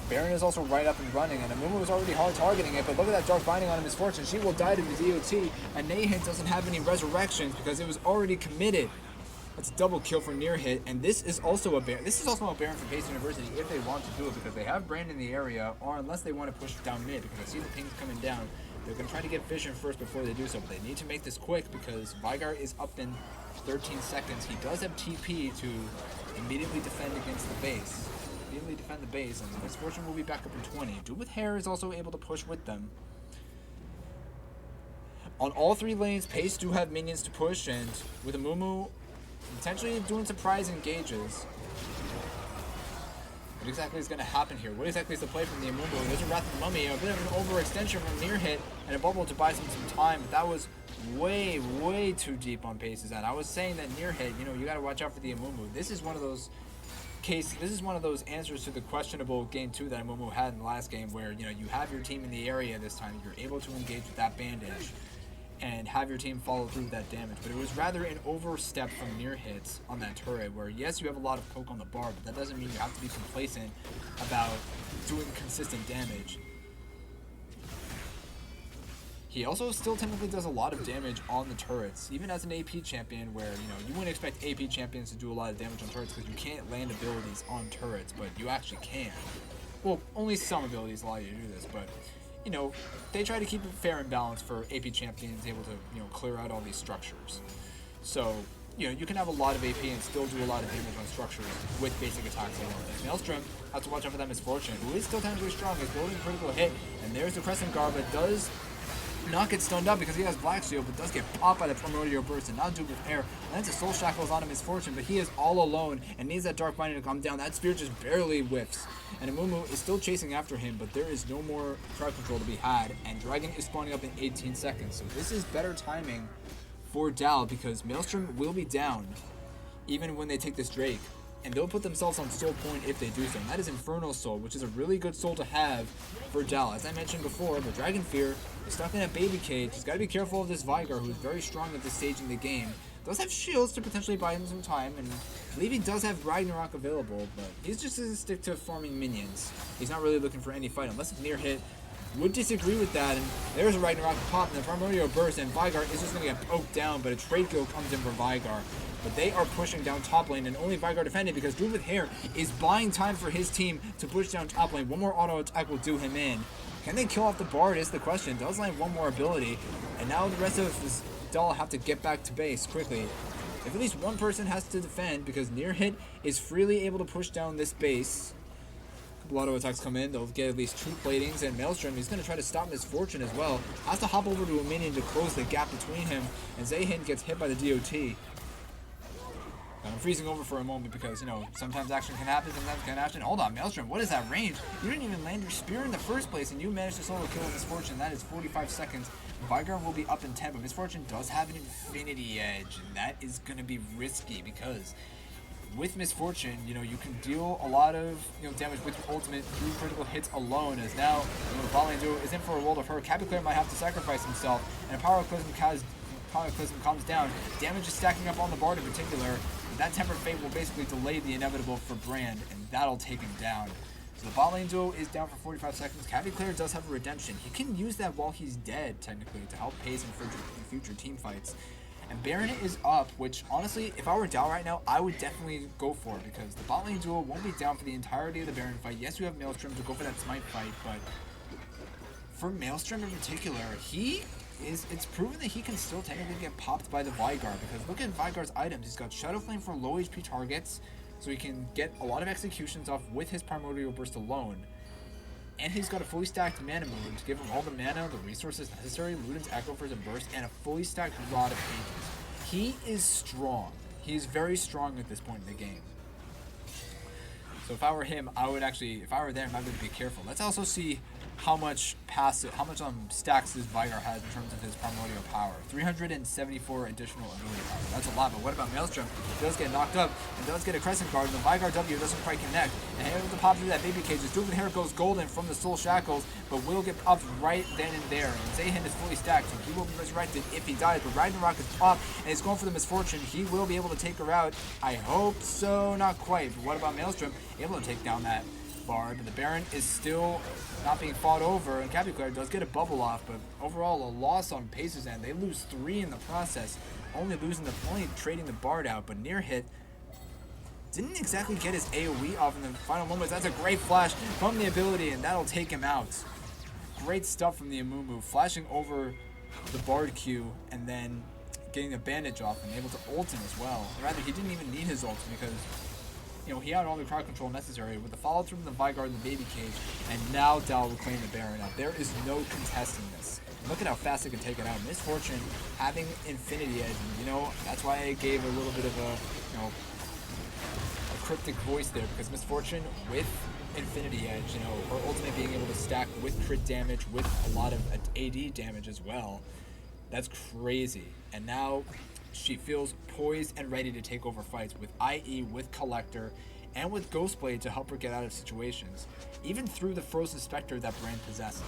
Baron is also right up and running, and Amumu is already hard targeting it, but look at that Dark Binding on a Misfortune. She will die to the DOT, and Nahid doesn't have any resurrections because it was already committed. That's a double kill for near hit, and this is also a Baron. This is also a Baron for Pace University if they want to do it, because they have Brand in the area, or unless they want to push down mid, because I see the pings coming down. They're going to try to get Vision first before they do so, but they need to make this quick because Vigar is up in 13 seconds. He does have TP to immediately defend against the base. Immediately defend the base, and Misfortune will be back up in 20. Dude with Hair is also able to push with them. On all 3 lanes, Pace do have minions to push, and with Amumu potentially doing surprise engages. What exactly is going to happen here? What exactly is the play from the Amumu? There's a Wrath of the Mummy, a bit of an overextension from near hit, and a bubble to buy some time, but that was way too deep on Pace's end. I was saying that near hit, you know, you got to watch out for the Amumu. This is one of those answers to the questionable game 2 that Amumu had in the last game, where, you know, you have your team in the area this time, you're able to engage with that bandage and have your team follow through that damage. But it was rather an overstep from near hits on that turret, where yes, you have a lot of poke on the bar, but that doesn't mean you have to be complacent about doing consistent damage. He also still technically does a lot of damage on the turrets, even as an AP champion, where, you know, you wouldn't expect AP champions to do a lot of damage on turrets because you can't land abilities on turrets, but you actually can. Well, only some abilities allow you to do this, but, you know, they try to keep it fair and balanced for AP champions able to, you know, clear out all these structures. So, you know, you can have a lot of AP and still do a lot of damage on structures with basic attacks alone. Maelstrom has to watch out for that Misfortune, who is still technically strong, is building a critical hit, and there's the Crescent Guard, but does not get stunned up because he has Black Shield, but does get popped by the Primordial Burst, and now Duke with Air lands a Soul Shackles on a Misfortune, but he is all alone and needs that Dark Binding to come down. That Spear just barely whiffs, and Amumu is still chasing after him, but there is no more crowd control to be had, and Dragon is spawning up in 18 seconds, so this is better timing for Dal, because Maelstrom will be down even when they take this Drake, and they'll put themselves on soul point if they do so, and that is Infernal Soul, which is a really good soul to have for Dal. As I mentioned before, but Dragon Fear is stuck in a baby cage. He's got to be careful of this Vigar, who is very strong at this stage in the game. Does have shields to potentially buy him some time, and I believe he does have Ragnarok available, but he's just going to stick to farming minions. He's not really looking for any fight, unless it's near hit. Would disagree with that, and there's a Ragnarok pop, and the Primordial Burst, and Vigar is just going to get poked down, but a trade kill comes in for Vigar. But they are pushing down top lane, and only Vigar defended because Dude with Hair is buying time for his team to push down top lane. One more auto attack will do him in. Can they kill off the Bard is the question. Does land one more ability, and now the rest of this Dal have to get back to base quickly. If at least one person has to defend, because Near Hit is freely able to push down this base. A couple auto attacks come in, they'll get at least 2 platings, and Maelstrom is going to try to stop Misfortune as well. Has to hop over to a minion to close the gap between him, and Zahin gets hit by the DOT. I'm freezing over for a moment because, you know, sometimes action can happen, sometimes can happen. Hold on, Maelstrom, what is that range? You didn't even land your spear in the first place, and you managed to solo kill Misfortune. That is 45 seconds. Vigar will be up in 10, but Misfortune does have an Infinity Edge, and that is going to be risky because with Misfortune, you know, you can deal a lot of, you know, damage with your ultimate through critical hits alone, as now, you know, the bot lane duo is in for a world of hurt. Capiclair might have to sacrifice himself, and a Power Cataclysm comes down. Damage is stacking up on the Bard in particular. That Tempered Fate will basically delay the inevitable for Brand, and that'll take him down. So the bot lane duo is down for 45 seconds. Capiclair does have a redemption. He can use that while he's dead, technically, to help pace in future team fights. And Baron is up, which honestly, if I were Dal right now, I would definitely go for it, because the bot lane duo won't be down for the entirety of the Baron fight. Yes, you have Maelstrom to go for that smite fight, but for Maelstrom in particular, it's proven that he can still technically get popped by the Vigor, because look at Vigor's items. He's got Shadow Flame for low HP targets, so he can get a lot of executions off with his Primordial Burst alone. And he's got a fully stacked Mana Moon to give him all the mana, the resources necessary, Luden's Echo for his burst, and a fully stacked Rod of Ages. He is strong. He is very strong at this point in the game. So if I were him, I would actually, if I were there, I would be careful. Let's also see how much stacks this Vigor has in terms of his primordial power. 374 additional ability power. That's a lot, but what about Maelstrom? He does get knocked up and does get a Crescent Guard, and the Vigor W doesn't quite connect. And able to pop through that baby cage. His Druid Hair goes golden from the Soul Shackles, but will get popped right then and there. And Zayhin is fully stacked, so he will be resurrected if he dies. But Ragnarok is popped, and he's going for the Misfortune. He will be able to take her out. I hope so, not quite. But what about Maelstrom? Able to take down that Bard, and the Baron is still not being fought over, and Capiclair does get a bubble off, but overall a loss on Pace's end. They lose 3 in the process, only trading the Bard out, but Near Hit didn't exactly get his AoE off in the final moments. That's a great flash from the ability, and that'll take him out. Great stuff from the Amumu, flashing over the Bard Q, and then getting the bandage off and able to ult him as well. Or rather, he didn't even need his ult because, you know, he had all the crowd control necessary with the follow through from the Vigor and the baby cage, and now Dal will claim the Baron out. There is no contesting this. And look at how fast they can take it out. Misfortune having Infinity Edge, and you know, that's why I gave a little bit of a, you know, a cryptic voice there, because Misfortune with Infinity Edge, you know, her ultimate being able to stack with crit damage, with a lot of AD damage as well. That's crazy. And now she feels poised and ready to take over fights with IE, with Collector, and with Ghostblade to help her get out of situations, even through the Frozen Spectre that Brand possesses.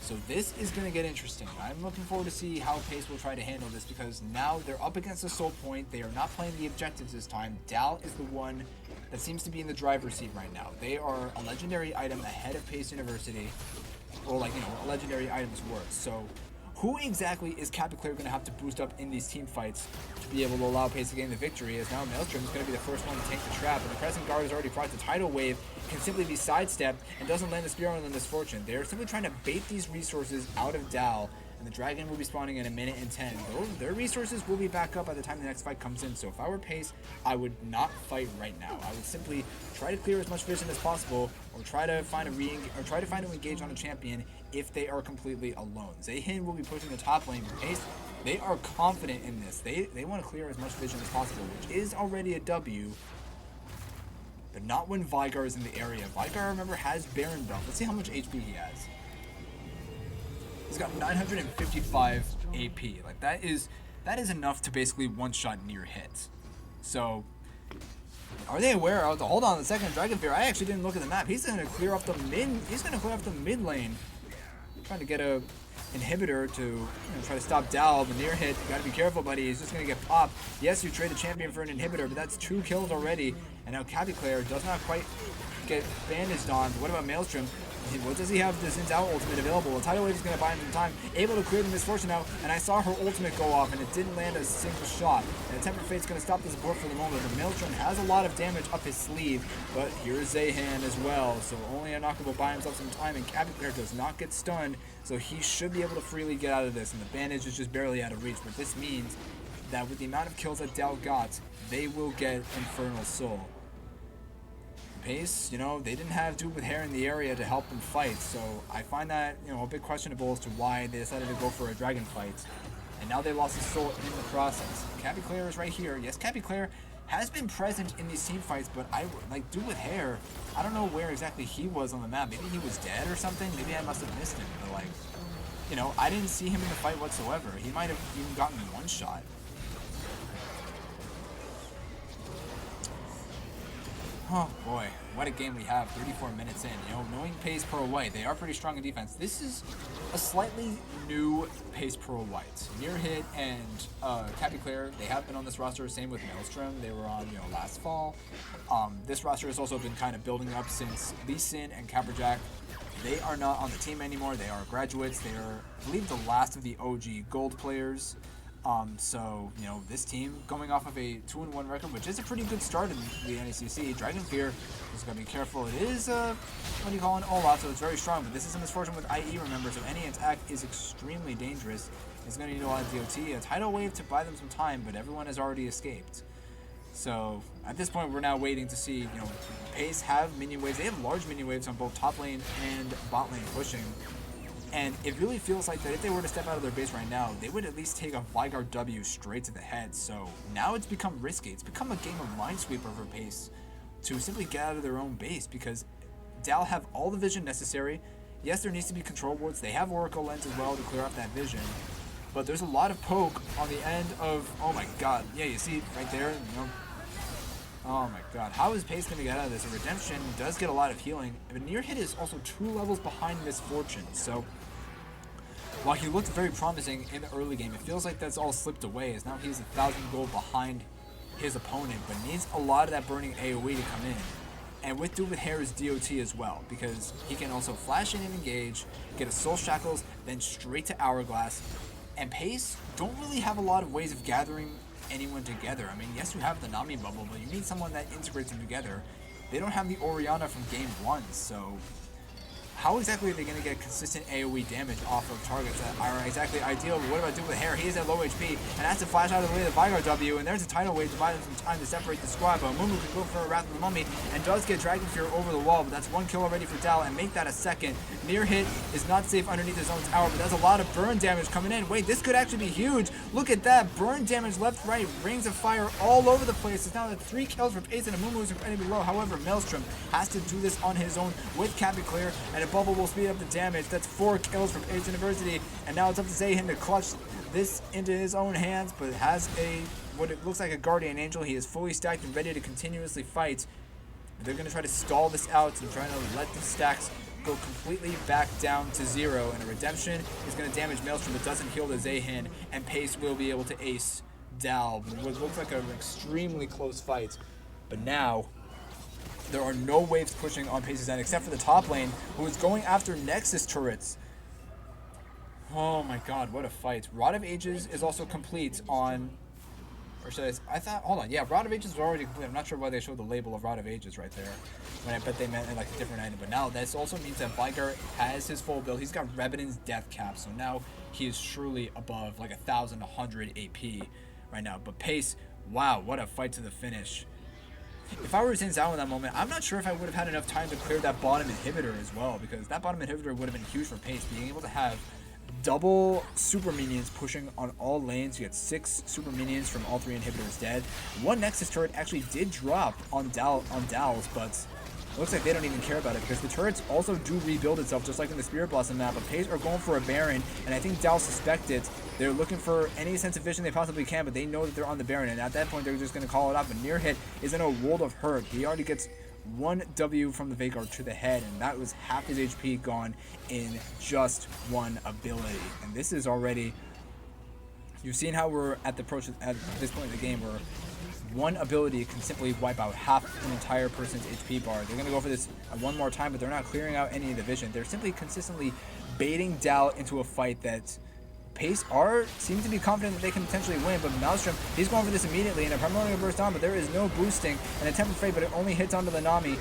So this is going to get interesting. I'm looking forward to see how Pace will try to handle this, because now they're up against the Soul Point. They are not playing the objectives this time. Dal is the one that seems to be in the driver's seat right now. They are a legendary item ahead of Pace University, or like, you know, a legendary item's worth. So who exactly is Capiclair going to have to boost up in these team fights to be able to allow Pace to gain the victory, as now Maelstrom is going to be the first one to tank the trap, and the Crescent Guard has already procced the tidal wave, can simply be sidestepped, and doesn't land the spear on the Misfortune. They're simply trying to bait these resources out of Dal, and the Dragon will be spawning in 1 minute and 10. Their resources will be back up by the time the next fight comes in, so if I were Pace, I would not fight right now. I would simply try to clear as much vision as possible, or try to find to engage on a champion if they are completely alone. Zayhin will be pushing the top lane, but Pace, they are confident in this. They want to clear as much vision as possible, which is already a W, but not when Vigor is in the area. Vigor, remember, has Baron buff. Let's see how much HP he has. He's got 955 AP. Like, that is enough to basically one-shot Near Hit. So, are they aware of the, hold on a second, Dragon Fear, I actually didn't look at the map. He's gonna clear off the mid lane. Trying to get a inhibitor to, you know, try to stop Dal, but Near Hit, you gotta be careful, buddy. He's just gonna get popped. Yes, you trade the champion for an inhibitor, but that's 2 kills already. And now Capiclair does not quite get bandaged on. But what about Maelstrom? What does he have the Xin Zhao ultimate available? A tidal wave is going to buy him some time. Able to clear the Misfortune out, and I saw her ultimate go off, and it didn't land a single shot. And the Tempered Fate's going to stop the support for the moment. The Maelstrom has a lot of damage up his sleeve, but here's Zayhan as well. So only Anaka will buy himself some time, and Capiclair does not get stunned, so he should be able to freely get out of this. And the bandage is just barely out of reach, but this means that with the amount of kills that Dal got, they will get Infernal Soul. Pace, you know, they didn't have Dude with Hair in the area to help them fight, so I find that, you know, a bit questionable as to why they decided to go for a dragon fight. And now they lost his soul in the process. Capiclair is right here. Yes, Capiclair has been present in these team fights, but like Dude with Hair, I don't know where exactly he was on the map. Maybe he was dead or something. Maybe I must have missed him. But like, you know, I didn't see him in the fight whatsoever. He might have even gotten one shot. Oh boy, what a game we have. 34 minutes in. You know, knowing Pace Pro White, they are pretty strong in defense. This is a slightly new Pace Pro White. Near Hit and Cappy Claire, they have been on this roster. Same with Maelstrom. They were on, you know, last fall. This roster has also been kind of building up since Lee Sin and Capperjack. They are not on the team anymore. They are graduates. They are, I believe, the last of the OG gold players. So, you know, this team going off of a 2-1 record, which is a pretty good start in the NECC. Dragon Fear is going to be careful. It is, what do you call it, Olaf, so it's very strong, but this is a misfortune with IE, remember, so any attack is extremely dangerous. It's going to need a lot of DOT, a tidal wave to buy them some time, but everyone has already escaped. So, at this point, we're now waiting to see, you know, Pace have minion waves. They have large minion waves on both top lane and bot lane pushing. And it really feels like that if they were to step out of their base right now, they would at least take a Vigard W straight to the head. So now it's become risky. It's become a game of Minesweeper for Pace to simply get out of their own base because Dal have all the vision necessary. Yes, there needs to be control wards. They have Oracle Lens as well to clear up that vision. But there's a lot of poke on the end of, oh my god. Yeah, you see right there, you know. Oh my god, how is Pace going to get out of this? A Redemption does get a lot of healing, but Near Hit is also 2 levels behind Misfortune, so while he looked very promising in the early game, it feels like that's all slipped away as now he's 1,000 gold behind his opponent, but needs a lot of that burning AoE to come in. And with Dude with Hair's DOT as well, because he can also flash in and engage, get a Soul Shackles, then straight to Hourglass. And Pace don't really have a lot of ways of gathering anyone together. I mean, yes, you have the Nami bubble, but you need someone that integrates them together. They don't have the Orianna from game 1, so how exactly are they going to get consistent AoE damage off of targets that are exactly ideal? But what about Dude with Hair? He is at low HP and has to flash out of the way of the Vigard W, and there's a tidal wave to buy them some time to separate the squad, but Mumu can go for a Wrath of the Mummy and does get Dragon Fear over the wall, but that's 1 kill already for Dal, and make that a second. Near Hit is not safe underneath his own tower, but there's a lot of burn damage coming in. Wait, this could actually be huge. Look at that. Burn damage left, right, rings of fire all over the place. It's now at 3 kills for Pace, and Mumu is incredibly low. However, Maelstrom has to do this on his own with Cappy Clear, and a bubble will speed up the damage. That's 4 kills from Pace University, and now it's up to Zahin to clutch this into his own hands, but has a what it looks like a Guardian Angel. He is fully stacked and ready to continuously fight. They're going to try to stall this out and trying to let the stacks go completely back down to 0, and a Redemption is going to damage Maelstrom but doesn't heal the Zahin, and Pace will be able to ace Dal. What looks like an extremely close fight, but now there are no waves pushing on Pace's end except for the top lane, who is going after Nexus turrets. Oh my god, what a fight. Rod of Ages is also complete on, or should I thought, hold on, yeah, Rod of Ages was already complete. I'm not sure why they showed the label of Rod of Ages right there, when I bet they meant like a different item, but now this also means that Vigar has his full build. He's got Revenant's Death Cap, so now he is truly above like 1,100 AP right now. But Pace, wow, what a fight to the finish. If I were Xin Zhao in that moment, I'm not sure if I would have had enough time to clear that bottom inhibitor as well, because that bottom inhibitor would have been huge for Pace, being able to have double super minions pushing on all lanes. You get 6 super minions from all 3 inhibitors dead. 1 Nexus turret actually did drop on Dal's, but it looks like they don't even care about it because the turrets also do rebuild itself just like in the Spirit Blossom map. But Pace are going for a Baron, and I think Dal suspect it. They're looking for any sense of vision they possibly can, but they know that they're on the Baron, and at that point they're just going to call it out. But Near Hit is in a world of hurt. He already gets 1 W from the Vigard to the head, and that was half his HP gone in just 1 ability. And this is already, you've seen how we're at this point in the game where 1 ability can simply wipe out half an entire person's HP bar. They're going to go for this 1 more time, but they're not clearing out any of the vision. They're simply consistently baiting Dal into a fight that Pace seem to be confident that they can potentially win, but Maelstrom, he's going for this immediately, and a Primordial Burst on, but there is no boosting, and a Tempered Fate, but it only hits onto the Nami.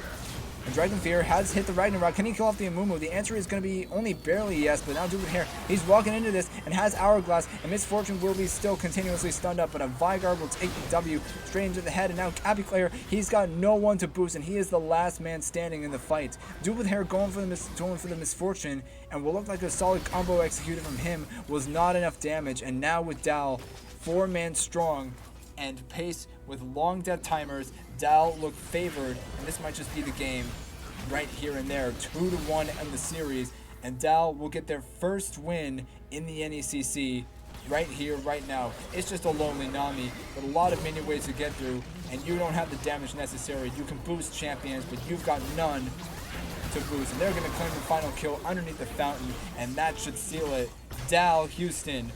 And Dragon Fear has hit the Ragnarok. Can he kill off the Amumu? The answer is going to be only barely yes, but now Dude with Hair, he's walking into this and has Hourglass, and Misfortune will be still continuously stunned up, but a Vigard will take the W straight into the head, and now Cappy Claire, he's got no one to boost, and he is the last man standing in the fight. Dude with Hair going for the Misfortune, and what looked like a solid combo executed from him was not enough damage, and now with Dal, 4-man strong, and Pace with long death timers, Dal look favored, and this might just be the game right here and there. 2-1 in the series, and Dal will get their first win in the NECC right here, right now. It's just a lonely Nami with a lot of minion ways to get through, and you don't have the damage necessary. You can boost champions, but you've got none to boost, and they're going to claim the final kill underneath the fountain, and that should seal it. Dalhousie,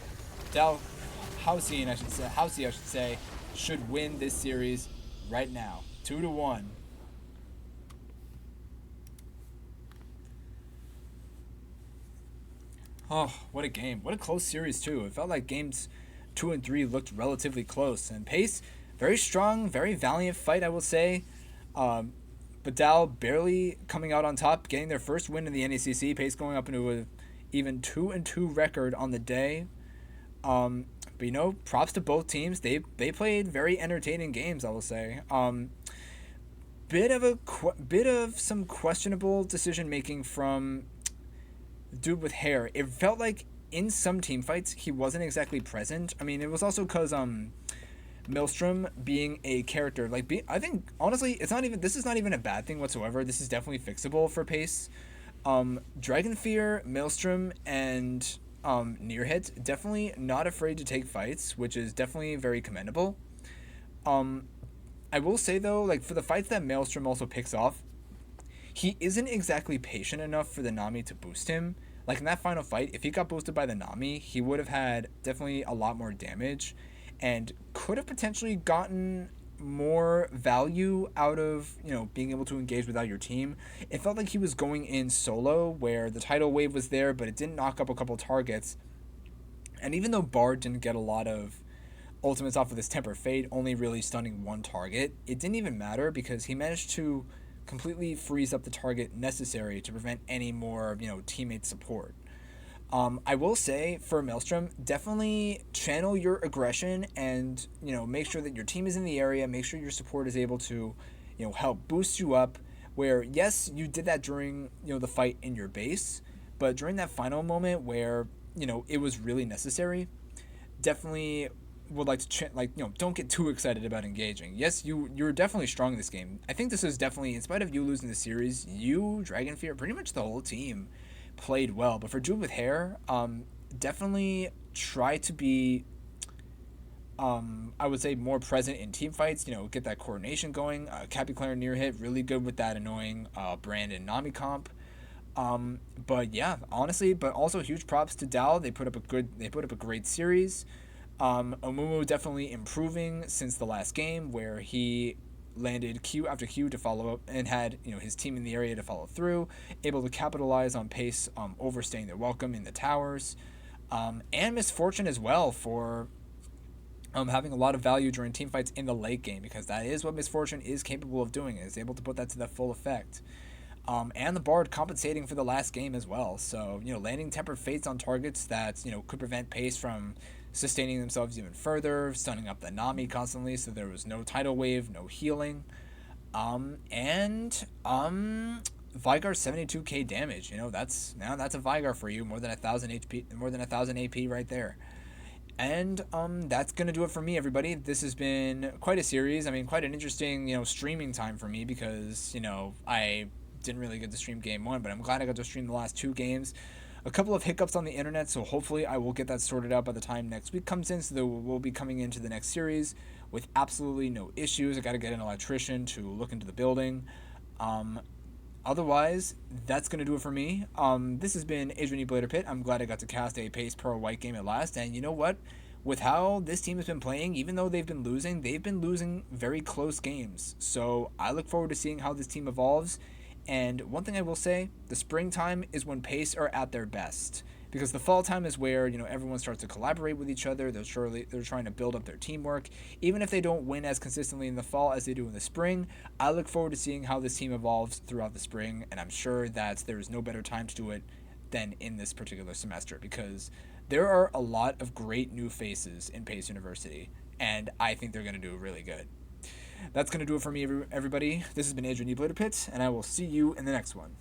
I should say, should win this series right now, 2-1. Oh, what a game. What a close series, too. It felt like games 2 and 3 looked relatively close. And Pace, very strong, very valiant fight, I will say. But Dal barely coming out on top, getting their first win in the NECC. Pace going up into an even 2-2 record on the day. But, you know, props to both teams. They played very entertaining games, I will say. Bit of some questionable decision-making from dude with hair. It felt like in some team fights he wasn't exactly present. I mean, it was also because Maelstrom being a character, I think honestly this is not even a bad thing whatsoever. This is definitely fixable for Pace. Dragonfear, Maelstrom, and Nearhit definitely not afraid to take fights, which is definitely very commendable. I will say though, like for the fights that Maelstrom also picks off, he isn't exactly patient enough for the Nami to boost him. Like in that final fight, if he got boosted by the Nami, he would have had definitely a lot more damage and could have potentially gotten more value out of, you know, being able to engage without your team. It felt like he was going in solo where the tidal wave was there, but it didn't knock up a couple targets. And even though Bard didn't get a lot of ultimates off of this Temper Fate, only really stunning one target, it didn't even matter because he managed to completely freeze up the target necessary to prevent any more, you know, teammate support. I will say for Maelstrom, definitely channel your aggression and, you know, make sure that your team is in the area, make sure your support is able to, you know, help boost you up, where yes, you did that during, you know, the fight in your base, but during that final moment where, you know, it was really necessary, definitely would like to don't get too excited about engaging. Yes, you're definitely strong in this game. I think this is definitely, in spite of you losing the series, you, Dragonfear, pretty much the whole team played well. But for Dude with Hair, definitely try to be I would say more present in team fights, you know, get that coordination going. Cappy Claire Near Hit, really good with that annoying Brandon Nami comp. But yeah, honestly, but also huge props to Dal. They put up a great series. Omumu definitely improving since the last game where he landed Q after Q to follow up and had, you know, his team in the area to follow through, able to capitalize on Pace overstaying their welcome in the towers, and Misfortune as well for having a lot of value during team fights in the late game, because that is what Misfortune is capable of doing, is able to put that to the full effect. And the Bard compensating for the last game as well. So, you know, landing Tempered Fates on targets that, you know, could prevent Pace from sustaining themselves even further, stunning up the Nami constantly, so there was no tidal wave, no healing. Vigar 72k damage, you know, that's a Vigar for you, more than 1,000 HP, more than 1,000 AP right there. And that's gonna do it for me, everybody. This has been quite a series. I mean, quite an interesting, you know, streaming time for me because, you know, I didn't really get to stream game 1, but I'm glad I got to stream the last 2 games. A couple of hiccups on the internet, so hopefully I will get that sorted out by the time next week comes in, so that we'll be coming into the next series with absolutely no issues. I got to get an electrician to look into the building. Otherwise, that's going to do it for me. This has been Adrian E. Blader Pitt. I'm glad I got to cast a Pace Pro White game at last, and you know what? With how this team has been playing, even though they've been losing very close games. So I look forward to seeing how this team evolves. And one thing I will say, the springtime is when Pace are at their best, because the fall time is where, you know, everyone starts to collaborate with each other. They're trying to build up their teamwork. Even if they don't win as consistently in the fall as they do in the spring, I look forward to seeing how this team evolves throughout the spring, and I'm sure that there is no better time to do it than in this particular semester, because there are a lot of great new faces in Pace University, and I think they're going to do really good. That's going to do it for me, everybody. This has been Adrian E. Blader Pitt, and I will see you in the next one.